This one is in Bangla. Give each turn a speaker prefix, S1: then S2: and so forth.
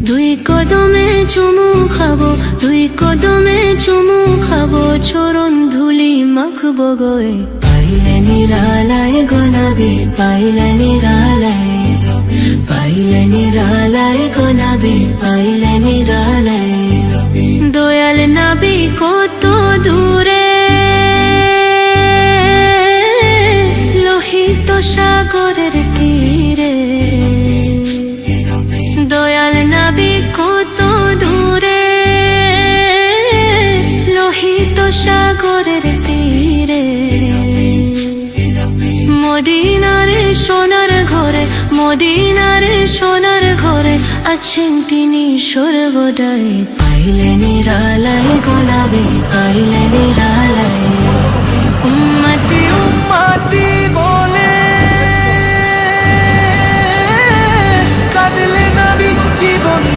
S1: দুই কদমে চুমু খাবো, দুই কদমে চুমু খাবো, চরণ ধুলি মাখবো গয়ে। পাইলে নিরালায় গোনাবি, পাইলে নিরালায়, পাইলে নিরালায় গোনাবি, পাইলে নিরালায়। দয়াল নবী কত দূরে, লোহিত সাগরের তীরে। দয়াল নবী কত দূরে, লোহিত সাগরের তীরে। মদিনার সোনার ঘরে, মদিনার সোনার ঘরে আছেন তিনি সর্বদাই। পাইলে নিরালায় গোলাবি, পাইলে নিরালায়। উম্মতি উম্মতি